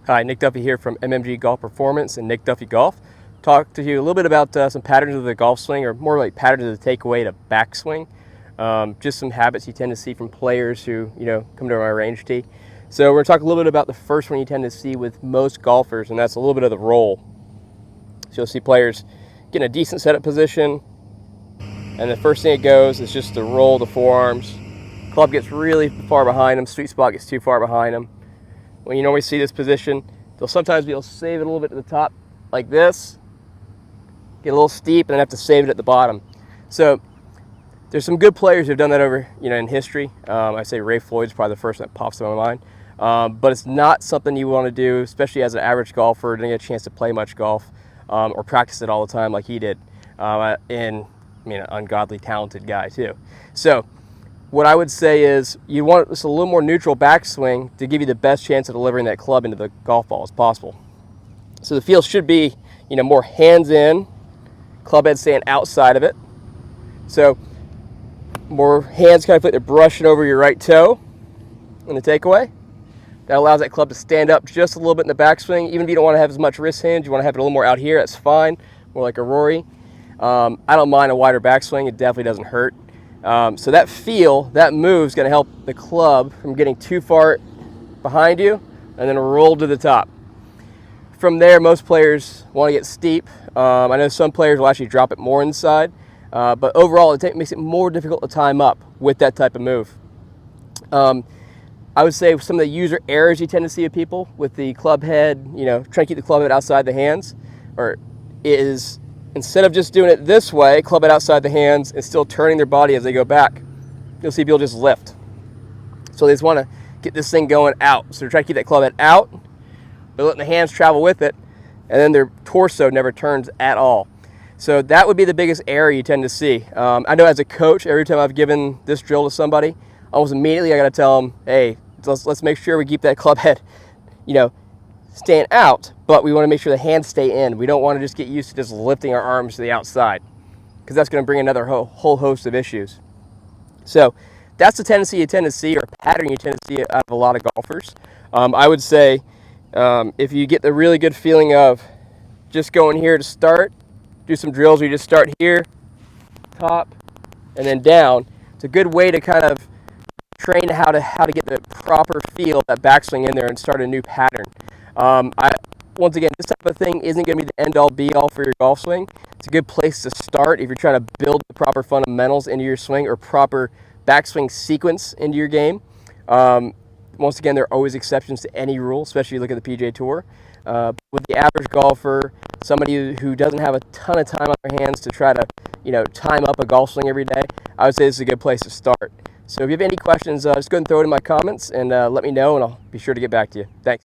Hi, Nick Duffy here from MMG Golf Performance and Nick Duffy Golf. Talk to you a little bit about some patterns of the golf swing, or more like patterns of the takeaway to backswing. Just some habits you tend to see from players who come to my range tee. So we're going to talk a little bit about the first one you tend to see with most golfers, and that's a little bit of the roll. So you'll see players get in a decent setup position, and the first thing it goes is just to roll the forearms. Club gets really far behind them, sweet spot gets too far behind them. When you normally see this position, they'll sometimes be able to save it a little bit to the top like this, get a little steep, and then have to save it at the bottom. So there's some good players who've done that over in history. I say Ray Floyd's probably the first that pops to my mind. But it's not something you want to do, especially as an average golfer, didn't get a chance to play much golf or practice it all the time like he did. An ungodly talented guy too. So what I would say is you want just a little more neutral backswing to give you the best chance of delivering that club into the golf ball as possible. So the feel should be, more hands in, club head staying outside of it. So more hands kind of like they're brushing over your right toe in the takeaway. That allows that club to stand up just a little bit in the backswing. Even if you don't want to have as much wrist hinge, you want to have it a little more out here, that's fine, more like a Rory. I don't mind a wider backswing, it definitely doesn't hurt. So that feel, that move is going to help the club from getting too far behind you and then roll to the top. From there, most players want to get steep. I know some players will actually drop it more inside, but overall it makes it more difficult to time up with that type of move. I would say some of the user errors you tend to see of people with the club head, trying to keep the club head outside the hands, is instead of just doing it this way, club it outside the hands and still turning their body as they go back, you'll see people just lift. So they just want to get this thing going out. So they're trying to keep that club head out, but letting the hands travel with it, and then their torso never turns at all. So that would be the biggest error you tend to see. I know as a coach, every time I've given this drill to somebody, almost immediately I got to tell them, hey, let's make sure we keep that club head, staying out, but we want to make sure the hands stay in. We don't want to just get used to just lifting our arms to the outside, because that's going to bring another whole host of issues. So that's the tendency you tend to see, or pattern you tend to see out of a lot of golfers. I would say if you get the really good feeling of just going here to start, do some drills where you just start here, top, and then down. It's a good way to kind of train how to get the proper feel, that backswing in there, and start a new pattern. Once again, this type of thing isn't going to be the end-all be-all for your golf swing. It's a good place to start if you're trying to build the proper fundamentals into your swing, or proper backswing sequence into your game. Once again, there are always exceptions to any rule, especially if you look at the PGA Tour. With the average golfer, somebody who doesn't have a ton of time on their hands to try to time up a golf swing every day, I would say this is a good place to start. So if you have any questions, just go ahead and throw it in my comments and let me know, and I'll be sure to get back to you. Thanks.